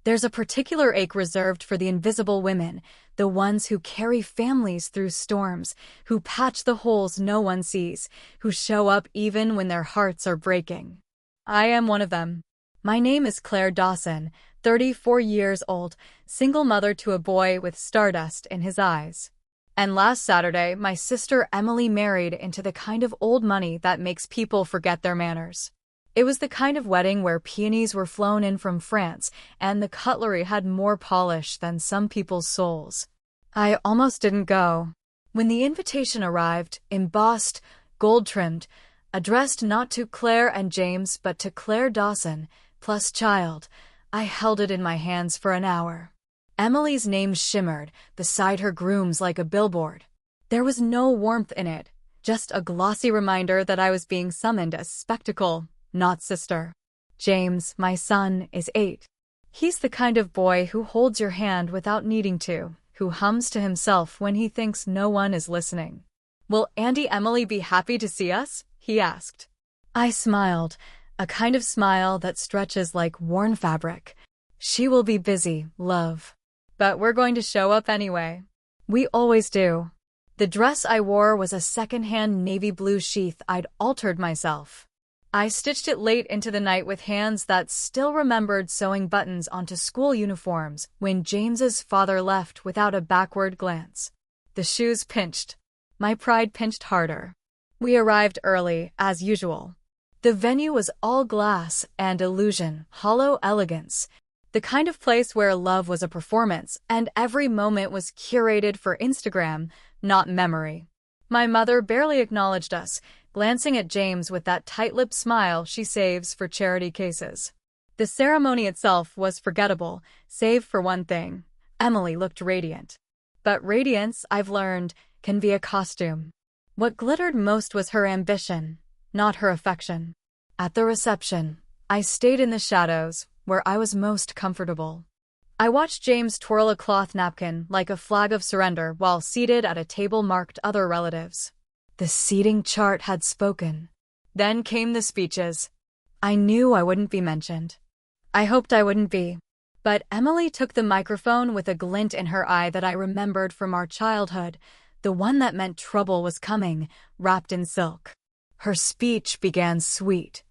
There's a particular ache reserved for the invisible women, the ones who carry families through storms, who patch the holes no one sees, who show up even when their hearts are breaking. I am one of them. My name is Claire Dawson, 34 years old, single mother to a boy with stardust in his eyes. And last Saturday, my sister Emily married into the kind of old money that makes people forget their manners. It was the kind of wedding where peonies were flown in from France, and the cutlery had more polish than some people's souls. I almost didn't go. When the invitation arrived, embossed, gold-trimmed, addressed not to Claire and James but to Claire Dawson, plus child, I held it in my hands for an hour. Emily's name shimmered beside her groom's like a billboard. There was no warmth in it, just a glossy reminder that I was being summoned as spectacle, not sister. James, my son, is 8. He's the kind of boy who holds your hand without needing to, who hums to himself when he thinks no one is listening. "Will Auntie Emily be happy to see us?" he asked. I smiled, a kind of smile that stretches like worn fabric. "She will be busy, love. But we're going to show up anyway. We always do." The dress I wore was a second-hand navy blue sheath I'd altered myself. I stitched it late into the night with hands that still remembered sewing buttons onto school uniforms when James's father left without a backward glance. The shoes pinched. My pride pinched harder. We arrived early, as usual. The venue was all glass and illusion, hollow elegance, the kind of place where love was a performance and every moment was curated for Instagram, not memory. My mother barely acknowledged us, glancing at James with that tight-lipped smile she saves for charity cases. The ceremony itself was forgettable, save for one thing. Emily looked radiant. But radiance, I've learned, can be a costume. What glittered most was her ambition, not her affection. At the reception, I stayed in the shadows, where I was most comfortable. I watched James twirl a cloth napkin like a flag of surrender while seated at a table marked other relatives. The seating chart had spoken. Then came the speeches. I knew I wouldn't be mentioned. I hoped I wouldn't be. But Emily took the microphone with a glint in her eye that I remembered from our childhood, the one that meant trouble was coming, wrapped in silk. Her speech began sweet.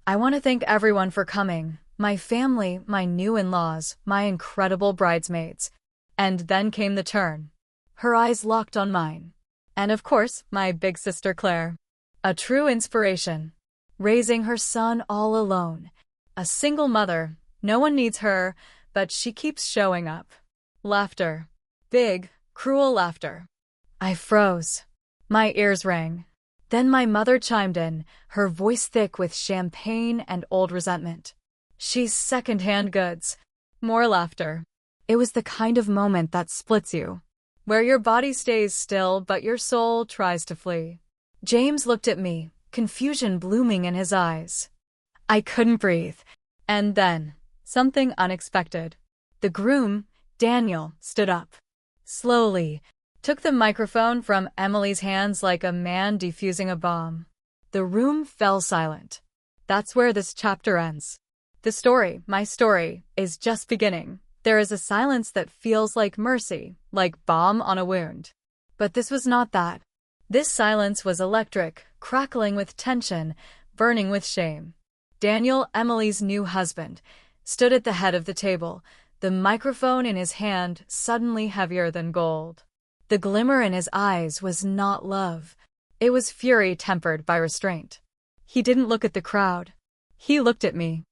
"I want to thank everyone for coming. My family, my new in-laws, my incredible bridesmaids." And then came the turn. Her eyes locked on mine. And of course, my big sister Claire. A true inspiration. Raising her son all alone. A single mother. No one needs her, but she keeps showing up. Laughter. Big, cruel laughter. I froze. My ears rang. Then my mother chimed in, her voice thick with champagne and old resentment. "She's second-hand goods." More laughter. It was the kind of moment that splits you, where your body stays still but your soul tries to flee. James looked at me, confusion blooming in his eyes. I couldn't breathe. And then, something unexpected. The groom, Daniel, stood up. Slowly, took the microphone from Emily's hands like a man defusing a bomb. The room fell silent. That's where this chapter ends. The story, my story, is just beginning. There is a silence that feels like mercy, like balm on a wound. But this was not that. This silence was electric, crackling with tension, burning with shame. Daniel, Emily's new husband, stood at the head of the table, the microphone in his hand suddenly heavier than gold. The glimmer in his eyes was not love. It was fury tempered by restraint. He didn't look at the crowd. He looked at me.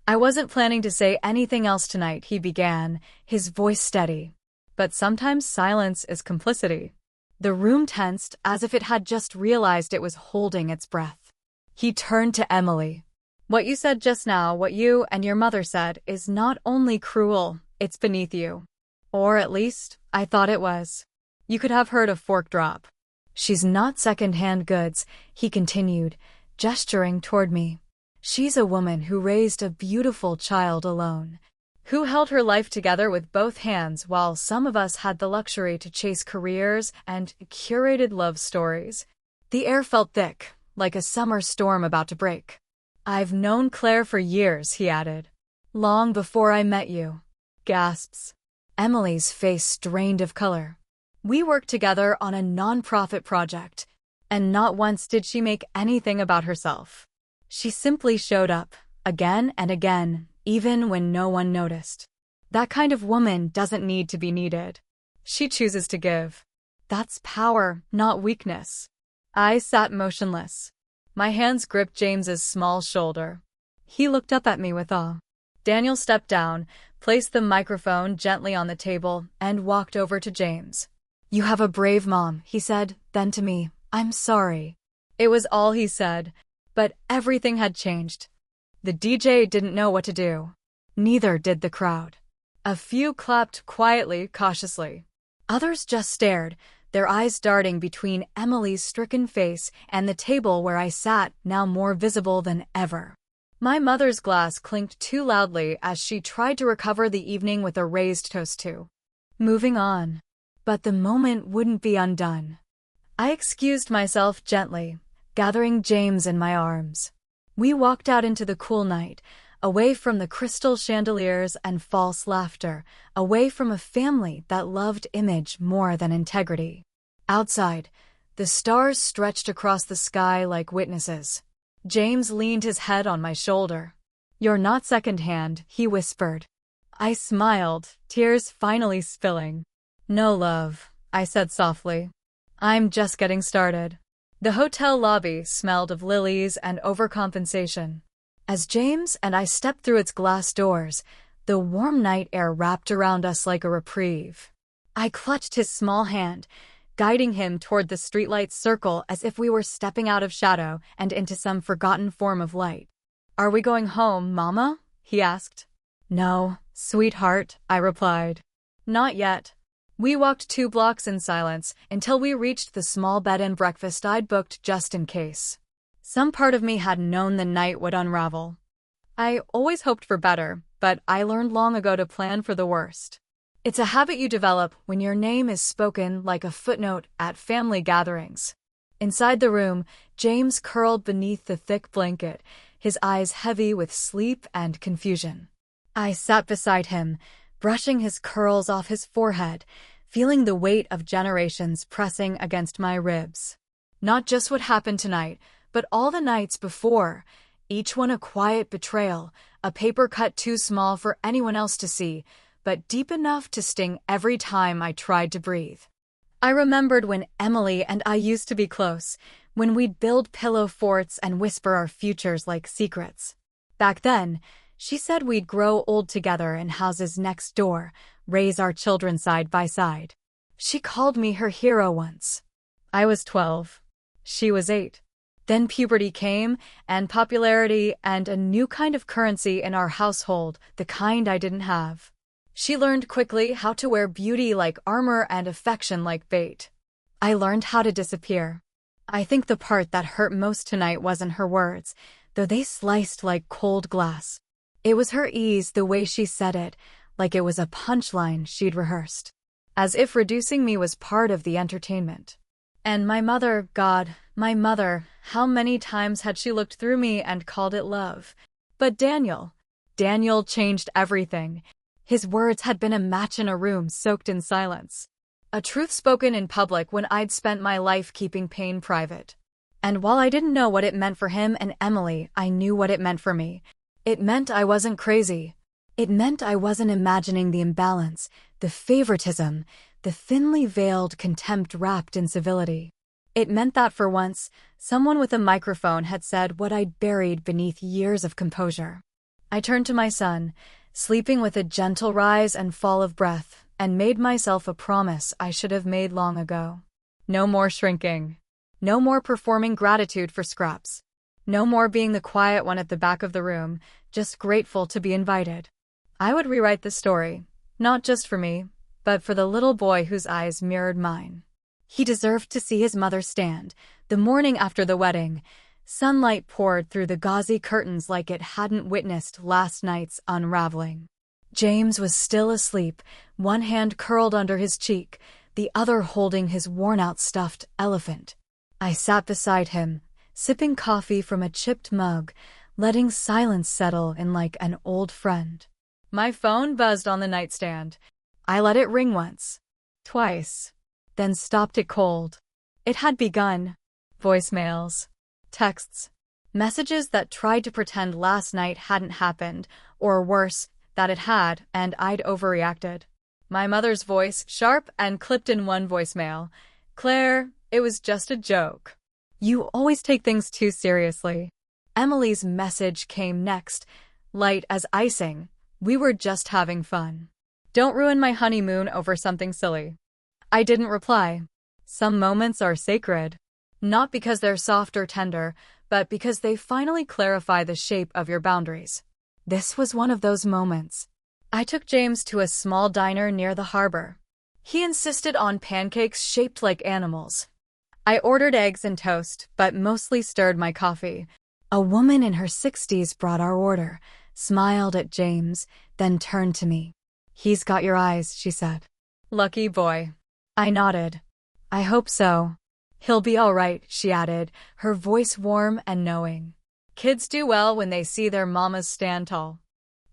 "I wasn't planning to say anything else tonight," he began, his voice steady. But sometimes silence is complicity. The room tensed as if it had just realized it was holding its breath. He turned to Emily. "What you said just now, what you and your mother said, is not only cruel, it's beneath you. Or at least, I thought it was. You could have heard a fork drop." "She's not second-hand goods," he continued, gesturing toward me. "She's a woman who raised a beautiful child alone, who held her life together with both hands while some of us had the luxury to chase careers and curated love stories." The air felt thick, like a summer storm about to break. "I've known Claire for years," he added. "Long before I met you. Gasps. Emily's face drained of color. We worked together on a nonprofit project, and not once did she make anything about herself. She simply showed up, again and again, even when no one noticed. That kind of woman doesn't need to be needed. She chooses to give. That's power, not weakness. I sat motionless. My hands gripped James's small shoulder. He looked up at me with awe. Daniel stepped down, placed the microphone gently on the table, and walked over to James. "You have a brave mom," he said, then to me, "I'm sorry." It was all he said, but everything had changed. The DJ didn't know what to do. Neither did the crowd. A few clapped quietly, cautiously. Others just stared, their eyes darting between Emily's stricken face and the table where I sat, now more visible than ever. My mother's glass clinked too loudly as she tried to recover the evening with a raised toast to moving on. But the moment wouldn't be undone. I excused myself gently, gathering James in my arms. We walked out into the cool night, away from the crystal chandeliers and false laughter, away from a family that loved image more than integrity. Outside, the stars stretched across the sky like witnesses. James leaned his head on my shoulder. "You're not secondhand," he whispered. I smiled, tears finally spilling. "No, love," I said softly. "I'm just getting started." The hotel lobby smelled of lilies and overcompensation. As James and I stepped through its glass doors, the warm night air wrapped around us like a reprieve. I clutched his small hand, guiding him toward the streetlight circle as if we were stepping out of shadow and into some forgotten form of light. "Are we going home, Mama?" he asked. "No, sweetheart," I replied. "Not yet." We walked 2 blocks in silence until we reached the small bed and breakfast I'd booked just in case. Some part of me had known the night would unravel. I always hoped for better, but I learned long ago to plan for the worst. It's a habit you develop when your name is spoken like a footnote at family gatherings. Inside the room, James curled beneath the thick blanket, his eyes heavy with sleep and confusion. I sat beside him, brushing his curls off his forehead, feeling the weight of generations pressing against my ribs. Not just what happened tonight, but all the nights before, each one a quiet betrayal, a paper cut too small for anyone else to see, but deep enough to sting every time I tried to breathe. I remembered when Emily and I used to be close, when we'd build pillow forts and whisper our futures like secrets. Back then, she said we'd grow old together in houses next door, raise our children side by side. She called me her hero once. I was 12. She was 8. Then puberty came, and popularity, and a new kind of currency in our household, the kind I didn't have. She learned quickly how to wear beauty like armor and affection like bait. I learned how to disappear. I think the part that hurt most tonight wasn't her words, though they sliced like cold glass. It was her ease, the way she said it, like it was a punchline she'd rehearsed. As if reducing me was part of the entertainment. And my mother, God, my mother, how many times had she looked through me and called it love? But Daniel changed everything. His words had been a match in a room soaked in silence. A truth spoken in public when I'd spent my life keeping pain private. And while I didn't know what it meant for him and Emily, I knew what it meant for me. It meant I wasn't crazy. It meant I wasn't imagining the imbalance, the favoritism, the thinly veiled contempt wrapped in civility. It meant that for once, someone with a microphone had said what I'd buried beneath years of composure. I turned to my son, sleeping with a gentle rise and fall of breath, and made myself a promise I should have made long ago. No more shrinking. No more performing gratitude for scraps. No more being the quiet one at the back of the room, just grateful to be invited. I would rewrite the story, not just for me, but for the little boy whose eyes mirrored mine. He deserved to see his mother stand, the morning after the wedding. Sunlight poured through the gauzy curtains like it hadn't witnessed last night's unraveling. James was still asleep, one hand curled under his cheek, the other holding his worn-out stuffed elephant. I sat beside him, sipping coffee from a chipped mug, letting silence settle in like an old friend. My phone buzzed on the nightstand. I let it ring once, twice, then stopped it cold. It had begun. Voicemails, texts, messages that tried to pretend last night hadn't happened, or worse, that it had, and I'd overreacted. My mother's voice, sharp and clipped in one voicemail. "Claire, it was just a joke. You always take things too seriously." Emily's message came next, light as icing. "We were just having fun. Don't ruin my honeymoon over something silly." I didn't reply. Some moments are sacred. Not because they're soft or tender, but because they finally clarify the shape of your boundaries. This was one of those moments. I took James to a small diner near the harbor. He insisted on pancakes shaped like animals. I ordered eggs and toast, but mostly stirred my coffee. A woman in her 60s brought our order, smiled at James, then turned to me. "He's got your eyes," she said. "Lucky boy." I nodded. "I hope so." "He'll be all right," she added, her voice warm and knowing. Kids do well when they see their mamas stand tall.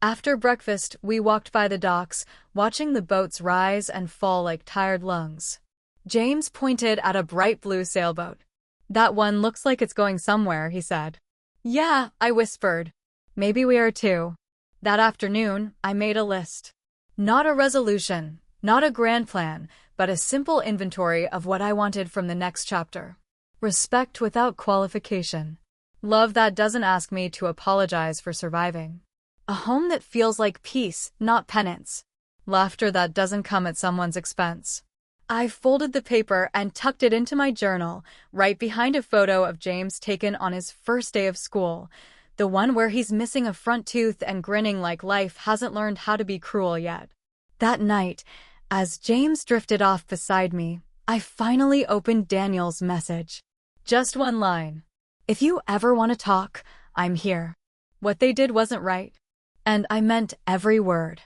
After breakfast, we walked by the docks, watching the boats rise and fall like tired lungs. James pointed at a bright blue sailboat. "That one looks like it's going somewhere," he said. "Yeah," I whispered. "Maybe we are too." That afternoon, I made a list. Not a resolution, not a grand plan, but a simple inventory of what I wanted from the next chapter. Respect without qualification. Love that doesn't ask me to apologize for surviving. A home that feels like peace, not penance. Laughter that doesn't come at someone's expense. I folded the paper and tucked it into my journal, right behind a photo of James taken on his first day of school, the one where he's missing a front tooth and grinning like life hasn't learned how to be cruel yet. That night, as James drifted off beside me, I finally opened Daniel's message. Just one line. "If you ever want to talk, I'm here." What they did wasn't right. And I meant every word.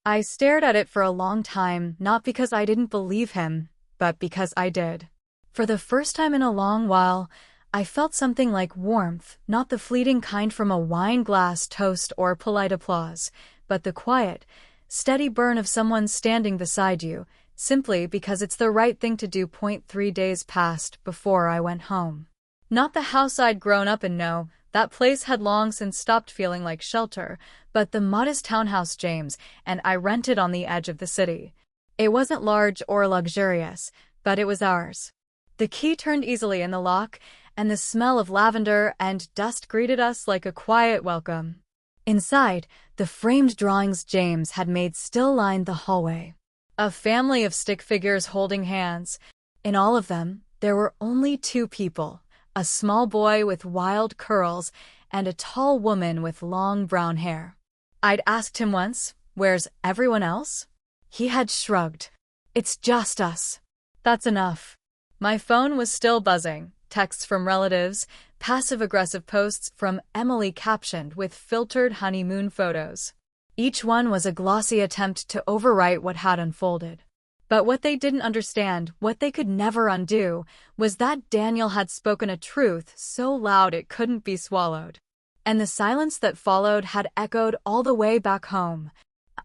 I stared at it for a long time, not because I didn't believe him, but because I did. For the first time in a long while, I felt something like warmth, not the fleeting kind from a wine glass toast or polite applause, but the quiet, steady burn of someone standing beside you, simply because it's the right thing to do. 3 days passed before I went home. Not the house I'd grown up in, no, that place had long since stopped feeling like shelter, but the modest townhouse James and I rented on the edge of the city. It wasn't large or luxurious, but it was ours. The key turned easily in the lock, and the smell of lavender and dust greeted us like a quiet welcome. Inside, the framed drawings James had made still lined the hallway. A family of stick figures holding hands. In all of them, there were only 2 people. A small boy with wild curls, and a tall woman with long brown hair. I'd asked him once, "Where's everyone else?" He had shrugged. "It's just us." That's enough. My phone was still buzzing, texts from relatives, passive-aggressive posts from Emily captioned with filtered honeymoon photos. Each one was a glossy attempt to overwrite what had unfolded. But what they didn't understand, what they could never undo, was that Daniel had spoken a truth so loud it couldn't be swallowed. And the silence that followed had echoed all the way back home.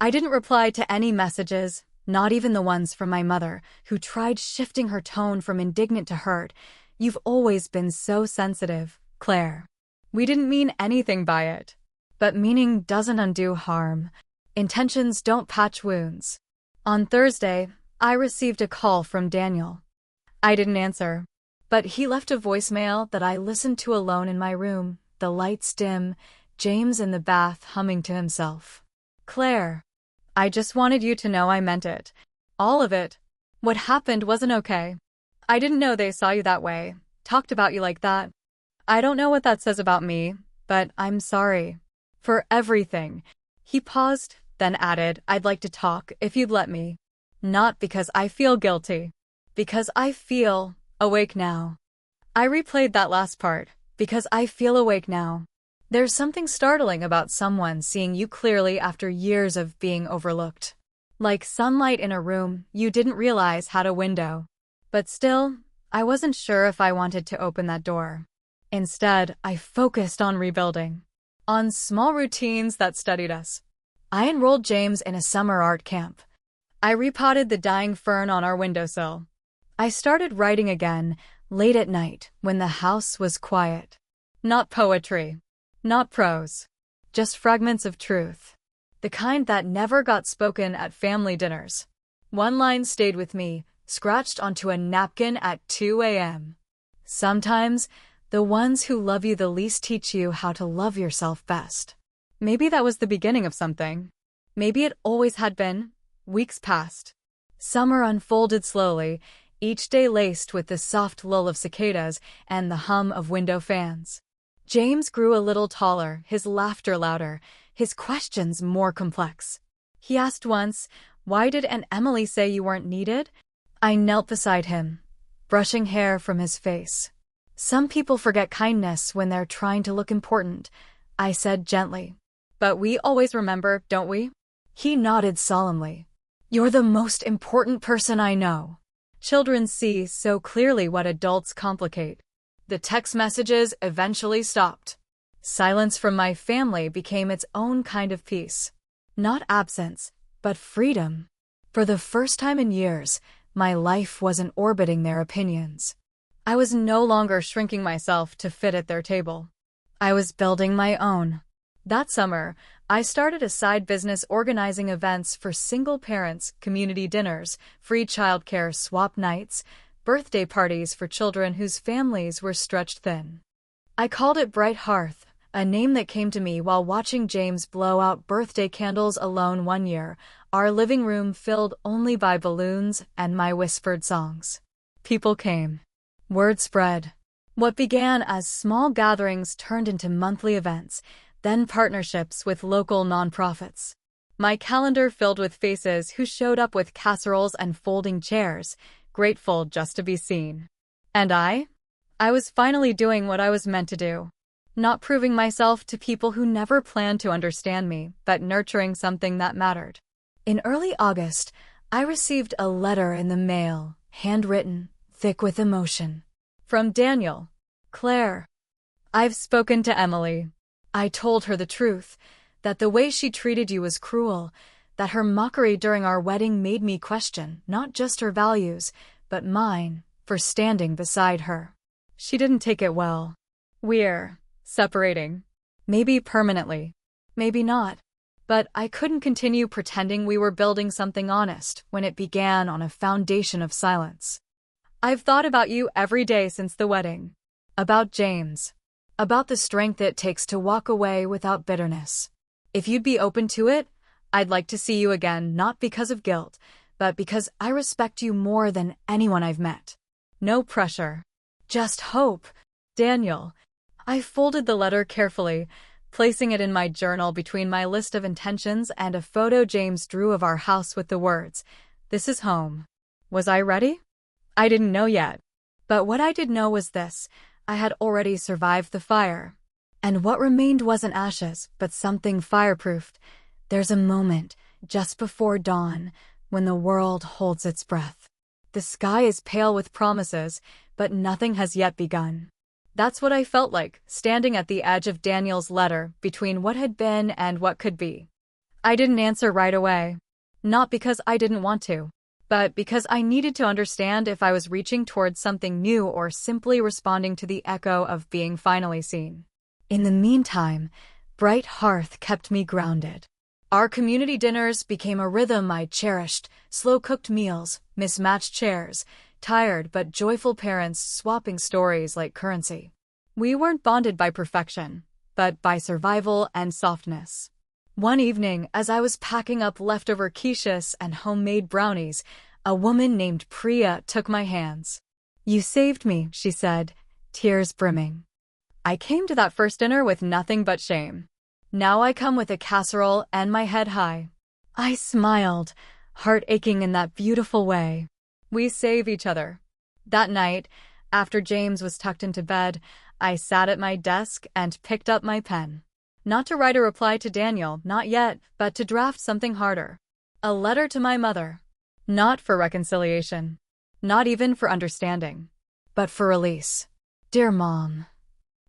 I didn't reply to any messages, not even the ones from my mother, who tried shifting her tone from indignant to hurt. "You've always been so sensitive, Claire." We didn't mean anything by it. But meaning doesn't undo harm. Intentions don't patch wounds. On Thursday, I received a call from Daniel. I didn't answer, but he left a voicemail that I listened to alone in my room, the lights dim, James in the bath humming to himself. "Claire, I just wanted you to know I meant it. All of it. What happened wasn't okay. I didn't know they saw you that way, talked about you like that. I don't know what that says about me, but I'm sorry. For everything." He paused, then added, "I'd like to talk, if you'd let me. Not because I feel guilty. Because I feel awake now." I replayed that last part. Because I feel awake now. There's something startling about someone seeing you clearly after years of being overlooked. Like sunlight in a room you didn't realize had a window. But still, I wasn't sure if I wanted to open that door. Instead, I focused on rebuilding. On small routines that steadied us. I enrolled James in a summer art camp. I repotted the dying fern on our windowsill. I started writing again, late at night, when the house was quiet. Not poetry. Not prose. Just fragments of truth. The kind that never got spoken at family dinners. One line stayed with me, scratched onto a napkin at 2 a.m. Sometimes, the ones who love you the least teach you how to love yourself best. Maybe that was the beginning of something. Maybe it always had been. Weeks passed. Summer unfolded slowly, each day laced with the soft lull of cicadas and the hum of window fans. James grew a little taller, his laughter louder, his questions more complex. He asked once, "Why did Aunt Emily say you weren't needed?" I knelt beside him, brushing hair from his face. "Some people forget kindness when they're trying to look important," I said gently. "But we always remember, don't we?" He nodded solemnly. "You're the most important person I know." Children see so clearly what adults complicate. The text messages eventually stopped. Silence from my family became its own kind of peace. Not absence, but freedom. For the first time in years, my life wasn't orbiting their opinions. I was no longer shrinking myself to fit at their table. I was building my own. That summer, I started a side business organizing events for single parents, community dinners, free childcare swap nights, birthday parties for children whose families were stretched thin. I called it Bright Hearth, a name that came to me while watching James blow out birthday candles alone one year, our living room filled only by balloons and my whispered songs. People came. Word spread. What began as small gatherings turned into monthly events, then partnerships with local nonprofits. My calendar filled with faces who showed up with casseroles and folding chairs, grateful just to be seen. And I was finally doing what I was meant to do. Not proving myself to people who never planned to understand me, but nurturing something that mattered. In early August, I received a letter in the mail, handwritten, thick with emotion. From Daniel. "Claire, I've spoken to Emily. I told her the truth, that the way she treated you was cruel, that her mockery during our wedding made me question not just her values, but mine, for standing beside her. She didn't take it well. We're separating. Maybe permanently. Maybe not. But I couldn't continue pretending we were building something honest when it began on a foundation of silence. I've thought about you every day since the wedding. About James. About the strength it takes to walk away without bitterness. If you'd be open to it, I'd like to see you again, not because of guilt, but because I respect you more than anyone I've met. No pressure. Just hope. Daniel." I folded the letter carefully, placing it in my journal between my list of intentions and a photo James drew of our house with the words, "This is home." Was I ready? I didn't know yet. But what I did know was this: I had already survived the fire. And what remained wasn't ashes, but something fireproofed. There's a moment, just before dawn, when the world holds its breath. The sky is pale with promises, but nothing has yet begun. That's what I felt like, standing at the edge of Daniel's letter, between what had been and what could be. I didn't answer right away. Not because I didn't want to, but because I needed to understand if I was reaching towards something new or simply responding to the echo of being finally seen. In the meantime, Bright Hearth kept me grounded. Our community dinners became a rhythm I cherished, slow-cooked meals, mismatched chairs, tired but joyful parents swapping stories like currency. We weren't bonded by perfection, but by survival and softness. One evening, as I was packing up leftover quiches and homemade brownies, a woman named Priya took my hands. "You saved me," she said, tears brimming. I came to that first dinner with nothing but shame. Now I come with a casserole and my head high. I smiled, heart aching in that beautiful way. We save each other. That night, after James was tucked into bed, I sat at my desk and picked up my pen. Not to write a reply to Daniel, not yet, but to draft something harder. A letter to my mother. Not for reconciliation. Not even for understanding. But for release. Dear Mom,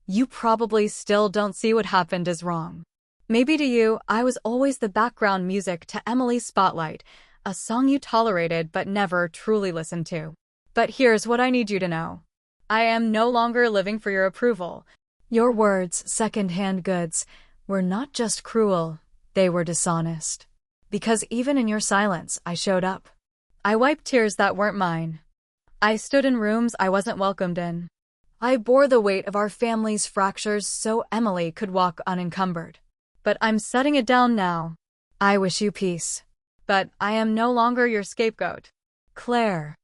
you probably still don't see what happened as wrong. Maybe to you, I was always the background music to Emily's Spotlight, a song you tolerated but never truly listened to. But here's what I need you to know. I am no longer living for your approval. Your words, second-hand goods, were not just cruel, they were dishonest. Because even in your silence, I showed up. I wiped tears that weren't mine. I stood in rooms I wasn't welcomed in. I bore the weight of our family's fractures so Emily could walk unencumbered. But I'm setting it down now. I wish you peace. But I am no longer your scapegoat. Claire.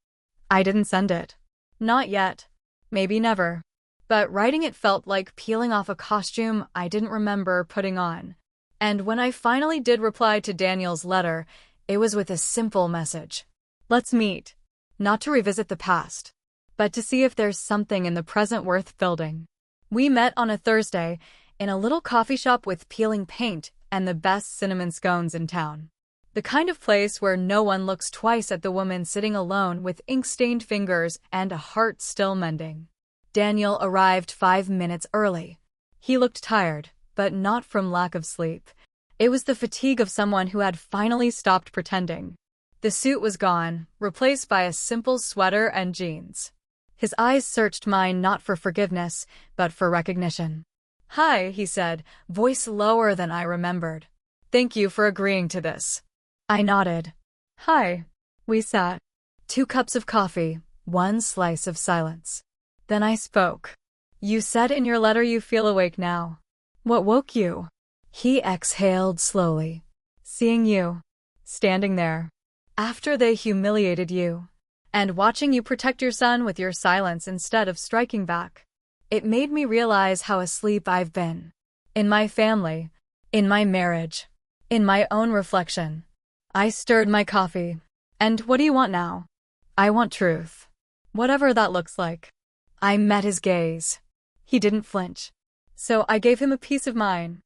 I didn't send it. Not yet. Maybe never. But writing it felt like peeling off a costume I didn't remember putting on. And when I finally did reply to Daniel's letter, it was with a simple message. Let's meet. Not to revisit the past, but to see if there's something in the present worth building. We met on a Thursday, in a little coffee shop with peeling paint and the best cinnamon scones in town. The kind of place where no one looks twice at the woman sitting alone with ink-stained fingers and a heart still mending. Daniel arrived 5 minutes early. He looked tired, but not from lack of sleep. It was the fatigue of someone who had finally stopped pretending. The suit was gone, replaced by a simple sweater and jeans. His eyes searched mine not for forgiveness, but for recognition. Hi, he said, voice lower than I remembered. Thank you for agreeing to this. I nodded. Hi. We sat. 2 cups of coffee, 1 slice of silence. Then I spoke. You said in your letter you feel awake now. What woke you? He exhaled slowly. Seeing you. Standing there. After they humiliated you. And watching you protect your son with your silence instead of striking back. It made me realize how asleep I've been. In my family. In my marriage. In my own reflection. I stirred my coffee. And what do you want now? I want truth. Whatever that looks like. I met his gaze. He didn't flinch. So I gave him a piece of mine.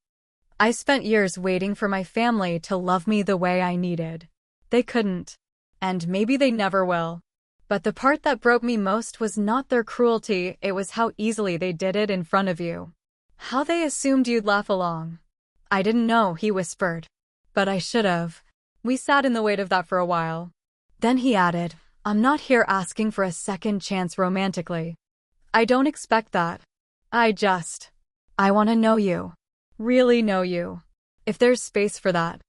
I spent years waiting for my family to love me the way I needed. They couldn't. And maybe they never will. But the part that broke me most was not their cruelty, it was how easily they did it in front of you. How they assumed you'd laugh along. I didn't know, he whispered. But I should have. We sat in the weight of that for a while. Then he added, I'm not here asking for a second chance romantically. I don't expect that. I want to know you. Really know you. If there's space for that.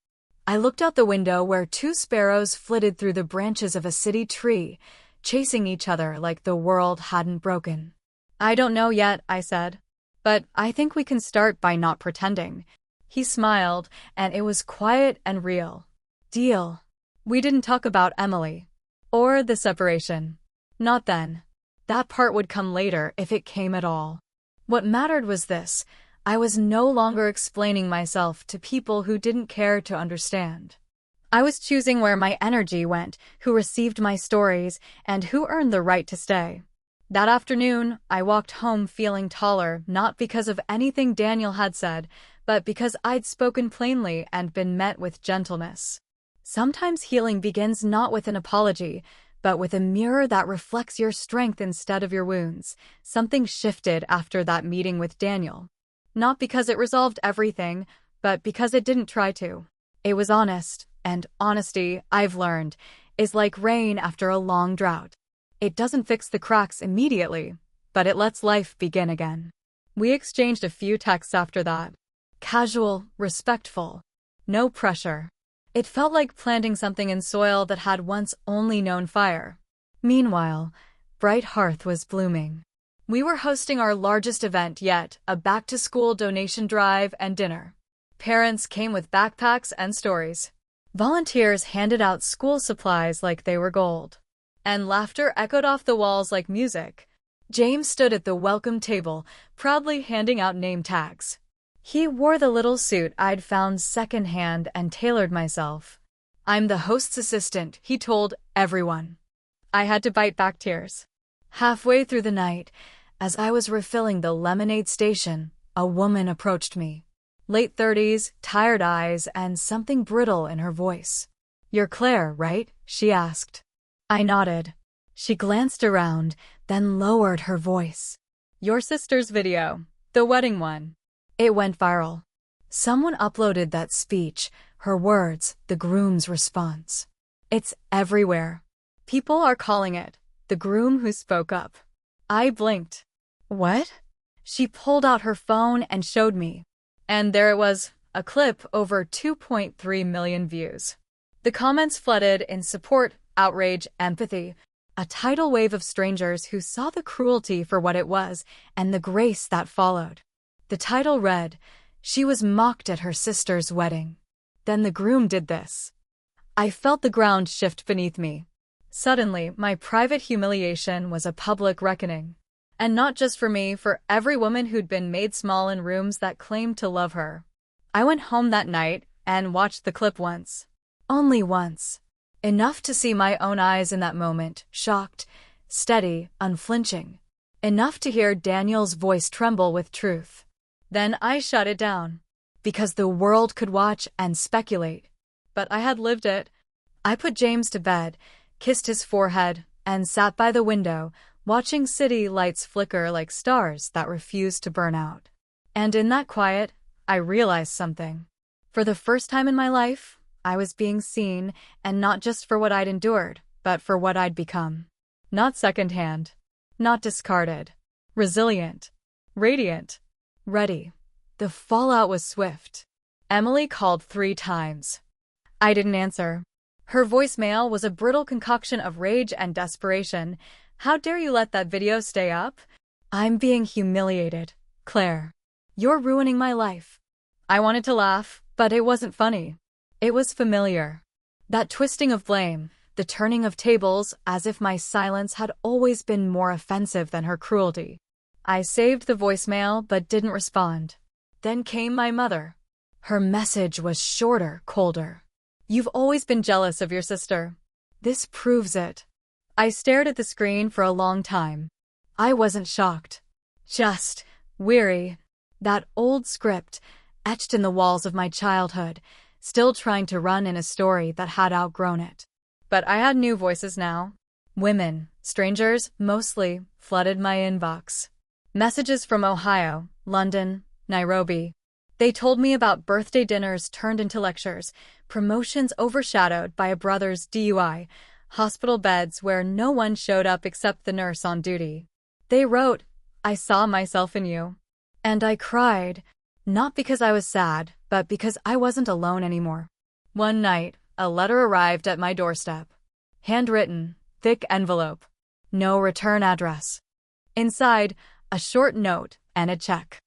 I looked out the window where 2 sparrows flitted through the branches of a city tree, chasing each other like the world hadn't broken. I don't know yet, I said. But I think we can start by not pretending. He smiled, and it was quiet and real. Deal. We didn't talk about Emily. Or the separation. Not then. That part would come later if it came at all. What mattered was this. I was no longer explaining myself to people who didn't care to understand. I was choosing where my energy went, who received my stories, and who earned the right to stay. That afternoon, I walked home feeling taller, not because of anything Daniel had said, but because I'd spoken plainly and been met with gentleness. Sometimes healing begins not with an apology, but with a mirror that reflects your strength instead of your wounds. Something shifted after that meeting with Daniel. Not because it resolved everything, but because it didn't try to. It was honest, and honesty, I've learned, is like rain after a long drought. It doesn't fix the cracks immediately, but it lets life begin again. We exchanged a few texts after that. Casual, respectful. No pressure. It felt like planting something in soil that had once only known fire. Meanwhile, Bright Hearth was blooming. We were hosting our largest event yet, a back-to-school donation drive and dinner. Parents came with backpacks and stories. Volunteers handed out school supplies like they were gold. And laughter echoed off the walls like music. James stood at the welcome table, proudly handing out name tags. He wore the little suit I'd found secondhand and tailored myself. I'm the host's assistant, he told everyone. I had to bite back tears. Halfway through the night, as I was refilling the lemonade station, a woman approached me. Late 30s, tired eyes, and something brittle in her voice. You're Claire, right? She asked. I nodded. She glanced around, then lowered her voice. Your sister's video. The wedding one. It went viral. Someone uploaded that speech, her words, the groom's response. It's everywhere. People are calling it the groom who spoke up. I blinked. What? She pulled out her phone and showed me. And there it was, a clip over 2.3 million views. The comments flooded in support, outrage, empathy, a tidal wave of strangers who saw the cruelty for what it was and the grace that followed. The title read, "She was mocked at her sister's wedding. Then the groom did this." I felt the ground shift beneath me. Suddenly, my private humiliation was a public reckoning. And not just for me, for every woman who'd been made small in rooms that claimed to love her. I went home that night and watched the clip once. Only once. Enough to see my own eyes in that moment, shocked, steady, unflinching. Enough to hear Daniel's voice tremble with truth. Then I shut it down. Because the world could watch and speculate. But I had lived it. I put James to bed, kissed his forehead, and sat by the window, watching city lights flicker like stars that refused to burn out. And in that quiet, I realized something. For the first time in my life, I was being seen, and not just for what I'd endured, but for what I'd become. Not secondhand. Not discarded. Resilient. Radiant. Ready. The fallout was swift. Emily called 3 times. I didn't answer. Her voicemail was a brittle concoction of rage and desperation. "How dare you let that video stay up? I'm being humiliated, Claire. You're ruining my life." I wanted to laugh, but it wasn't funny. It was familiar. That twisting of blame, the turning of tables as if my silence had always been more offensive than her cruelty. I saved the voicemail but didn't respond. Then came my mother. Her message was shorter, colder. "You've always been jealous of your sister. This proves it." I stared at the screen for a long time. I wasn't shocked. Just weary. That old script, etched in the walls of my childhood, still trying to run in a story that had outgrown it. But I had new voices now. Women, strangers, mostly, flooded my inbox. Messages from Ohio, London, Nairobi. They told me about birthday dinners turned into lectures, promotions overshadowed by a brother's DUI, hospital beds where no one showed up except the nurse on duty. They wrote, "I saw myself in you." And I cried, not because I was sad, but because I wasn't alone anymore. One night, a letter arrived at my doorstep. Handwritten, thick envelope. No return address. Inside, a short note and a check.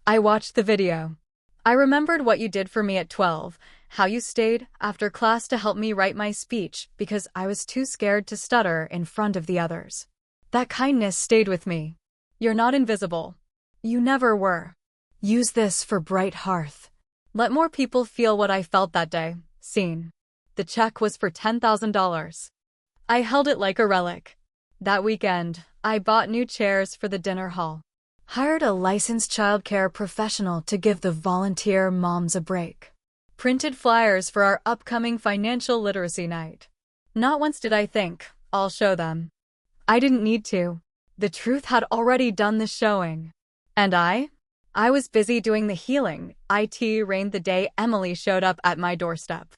I watched the video. I remembered what you did for me at 12, how you stayed after class to help me write my speech because I was too scared to stutter in front of the others. That kindness stayed with me. You're not invisible. You never were. Use this for bright hearth. Let more people feel what I felt that day, seen. The check was for $10,000. I held it like a relic. That weekend, I bought new chairs for the dinner hall. Hired a licensed childcare professional to give the volunteer moms a break. Printed flyers for our upcoming financial literacy night. Not once did I think, I'll show them. I didn't need to. The truth had already done the showing. And I was busy doing the healing. IT reigned the day Emily showed up at my doorstep.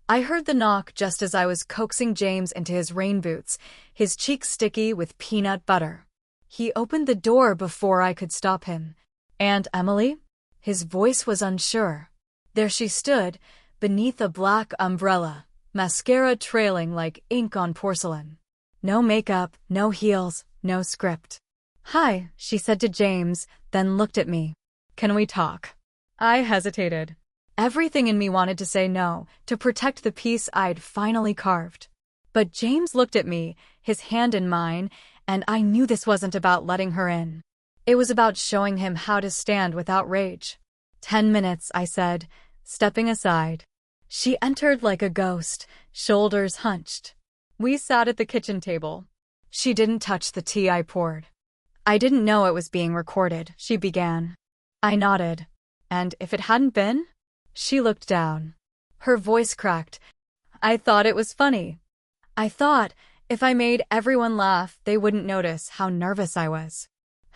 I heard the knock just as I was coaxing James into his rain boots, his cheeks sticky with peanut butter. He opened the door before I could stop him. "Aunt Emily?" His voice was unsure. There she stood, beneath a black umbrella, mascara trailing like ink on porcelain. No makeup, no heels, no script. "Hi," she said to James, then looked at me. "Can we talk?" I hesitated. Everything in me wanted to say no, to protect the peace I'd finally carved. But James looked at me, his hand in mine, and I knew this wasn't about letting her in. It was about showing him how to stand without rage. 10 minutes, I said, stepping aside. She entered like a ghost, shoulders hunched. We sat at the kitchen table. She didn't touch the tea I poured. "I didn't know it was being recorded," she began. I nodded. "And if it hadn't been?" She looked down. Her voice cracked. "I thought it was funny. I thought if I made everyone laugh, they wouldn't notice how nervous I was.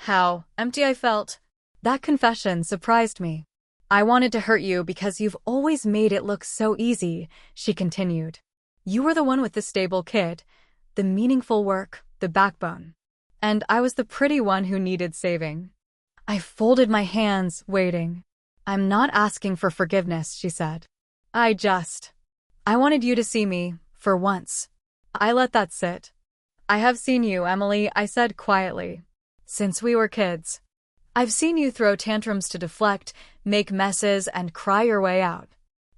How empty I felt." That confession surprised me. I wanted to hurt you because you've always made it look so easy, she continued. You were the one with the stable kid, the meaningful work, the backbone. And I was the pretty one who needed saving. I folded my hands, waiting. I'm not asking for forgiveness, she said. I wanted you to see me, for once. I let that sit. I have seen you, Emily, I said quietly. Since we were kids. I've seen you throw tantrums to deflect, make messes, and cry your way out.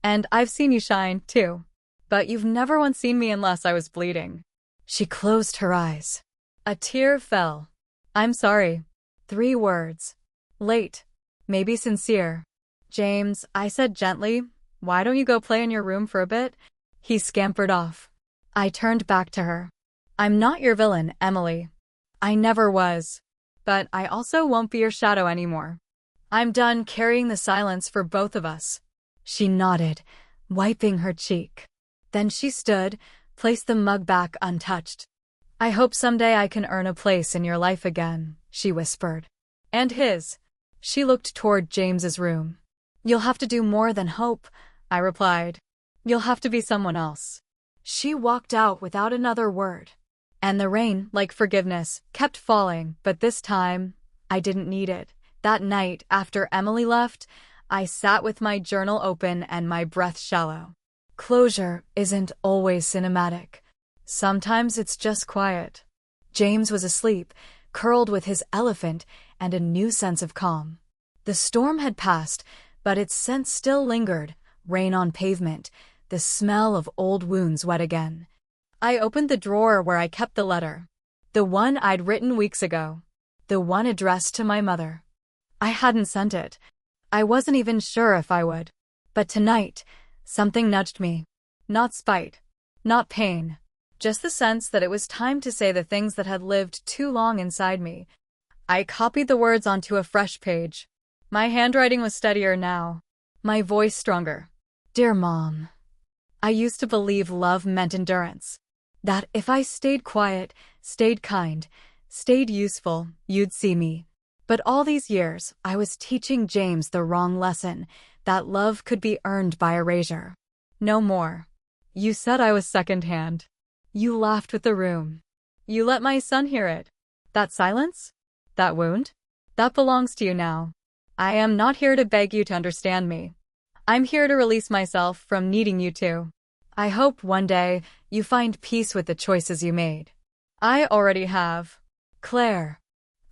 And I've seen you shine, too. But you've never once seen me unless I was bleeding. She closed her eyes. A tear fell. I'm sorry. 3 words. Late. Maybe sincere. James, I said gently, why don't you go play in your room for a bit? He scampered off. I turned back to her. I'm not your villain, Emily. I never was. But I also won't be your shadow anymore. I'm done carrying the silence for both of us. She nodded, wiping her cheek. Then she stood, placed the mug back untouched. I hope someday I can earn a place in your life again, she whispered. And his. She looked toward James's room. You'll have to do more than hope, I replied. You'll have to be someone else. She walked out without another word. And the rain, like forgiveness, kept falling, but this time, I didn't need it. That night, after Emily left, I sat with my journal open and my breath shallow. Closure isn't always cinematic. Sometimes it's just quiet. James was asleep, curled with his elephant and a new sense of calm. The storm had passed, but its scent still lingered, rain on pavement, the smell of old wounds wet again. I opened the drawer where I kept the letter. The one I'd written weeks ago. The one addressed to my mother. I hadn't sent it. I wasn't even sure if I would. But tonight, something nudged me. Not spite. Not pain. Just the sense that it was time to say the things that had lived too long inside me. I copied the words onto a fresh page. My handwriting was steadier now. My voice stronger. Dear Mom. I used to believe love meant endurance. That if I stayed quiet, stayed kind, stayed useful, you'd see me. But all these years, I was teaching James the wrong lesson, that love could be earned by erasure. No more. You said I was secondhand. You laughed with the room. You let my son hear it. That silence? That wound? That belongs to you now. I am not here to beg you to understand me. I'm here to release myself from needing you to. I hope one day you find peace with the choices you made. I already have. Claire.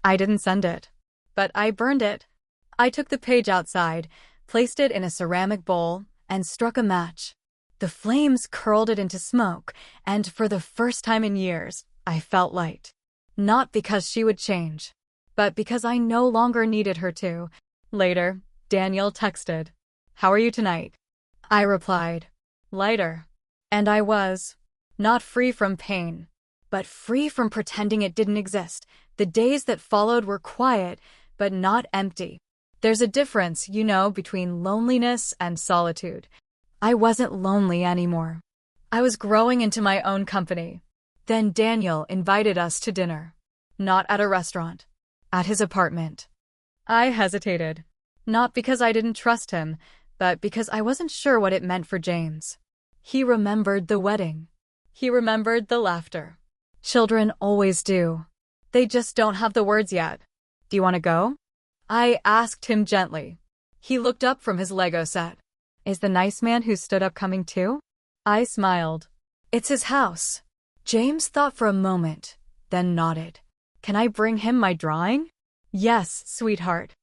I didn't send it. But I burned it. I took the page outside, placed it in a ceramic bowl, and struck a match. The flames curled it into smoke, and for the first time in years, I felt light. Not because she would change, but because I no longer needed her to. Later, Daniel texted, "How are you tonight?" I replied, "Lighter." And I was. Not free from pain, but free from pretending it didn't exist. The days that followed were quiet, but not empty. There's a difference, you know, between loneliness and solitude. I wasn't lonely anymore. I was growing into my own company. Then Daniel invited us to dinner. Not at a restaurant. At his apartment. I hesitated. Not because I didn't trust him, but because I wasn't sure what it meant for James. He remembered the wedding. He remembered the laughter. Children always do. They just don't have the words yet. Do you want to go? I asked him gently. He looked up from his Lego set. Is the nice man who stood up coming too? I smiled. It's his house. James thought for a moment, then nodded. Can I bring him my drawing? Yes, sweetheart.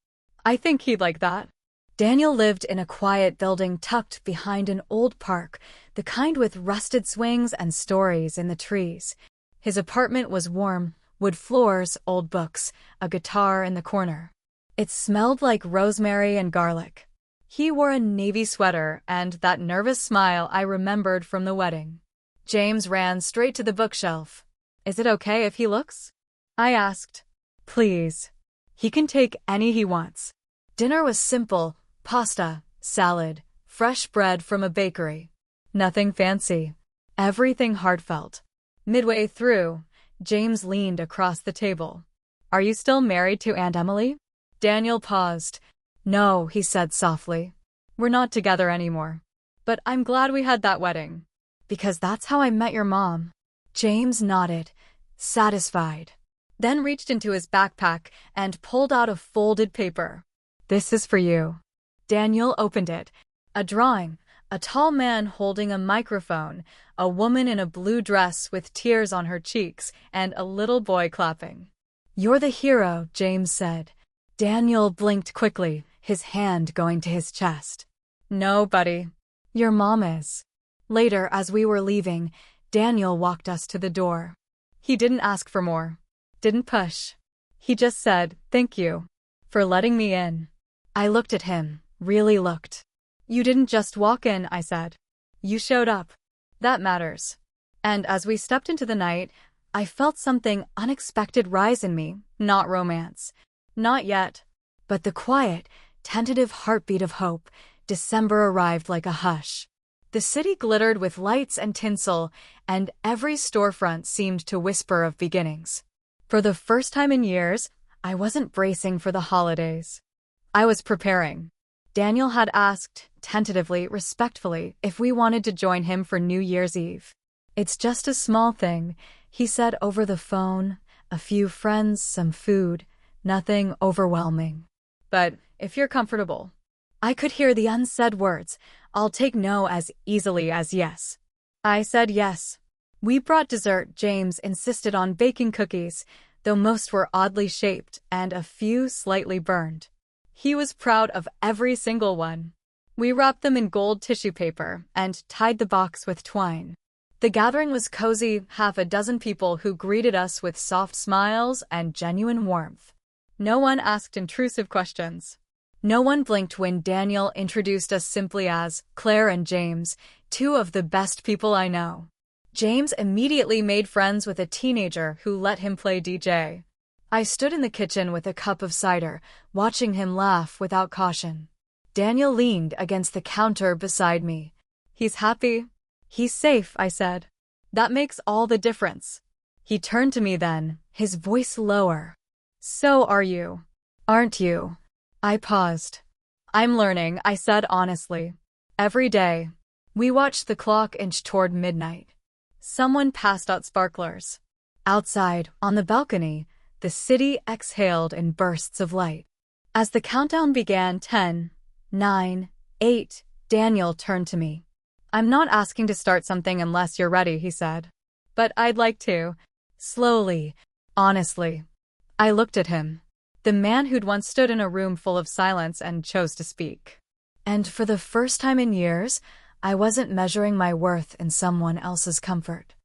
I think he'd like that. Daniel lived in a quiet building tucked behind an old park, the kind with rusted swings and stories in the trees. His apartment was warm, wood floors, old books, a guitar in the corner. It smelled like rosemary and garlic. He wore a navy sweater and that nervous smile I remembered from the wedding. James ran straight to the bookshelf. Is it okay if he looks? I asked. Please. He can take any he wants. Dinner was simple. Pasta, salad, fresh bread from a bakery. Nothing fancy. Everything heartfelt. Midway through, James leaned across the table. Are you still married to Aunt Emily? Daniel paused. No, he said softly. We're not together anymore. But I'm glad we had that wedding. Because that's how I met your mom. James nodded, satisfied. Then reached into his backpack and pulled out a folded paper. This is for you. Daniel opened it. A drawing. A tall man holding a microphone, a woman in a blue dress with tears on her cheeks, and a little boy clapping. You're the hero, James said. Daniel blinked quickly, his hand going to his chest. No, buddy. Your mom is. Later, as we were leaving, Daniel walked us to the door. He didn't ask for more. Didn't push. He just said, thank you for letting me in. I looked at him, really looked. You didn't just walk in, I said. You showed up. That matters. And as we stepped into the night, I felt something unexpected rise in me, not romance. Not yet. But the quiet, tentative heartbeat of hope. December arrived like a hush. The city glittered with lights and tinsel, and every storefront seemed to whisper of beginnings. For the first time in years, I wasn't bracing for the holidays. I was preparing. Daniel had asked, tentatively, respectfully, if we wanted to join him for New Year's Eve. It's just a small thing, he said over the phone. A few friends, some food, nothing overwhelming. But if you're comfortable. I could hear the unsaid words. I'll take no as easily as yes. I said yes. We brought dessert. James insisted on baking cookies, though most were oddly shaped and a few slightly burned. He was proud of every single one. We wrapped them in gold tissue paper and tied the box with twine. The gathering was cozy, half a dozen people who greeted us with soft smiles and genuine warmth. No one asked intrusive questions. No one blinked when Daniel introduced us simply as Claire and James, two of the best people I know. James immediately made friends with a teenager who let him play DJ. I stood in the kitchen with a cup of cider, watching him laugh without caution. Daniel leaned against the counter beside me. He's happy. He's safe, I said. That makes all the difference. He turned to me then, his voice lower. So are you. Aren't you? I paused. I'm learning, I said honestly. Every day. We watched the clock inch toward midnight. Someone passed out sparklers. Outside, on the balcony, the city exhaled in bursts of light. As the countdown began, 10, 9, 8, Daniel turned to me. I'm not asking to start something unless you're ready, he said. But I'd like to. Slowly, honestly. I looked at him. The man who'd once stood in a room full of silence and chose to speak. And for the first time in years, I wasn't measuring my worth in someone else's comfort.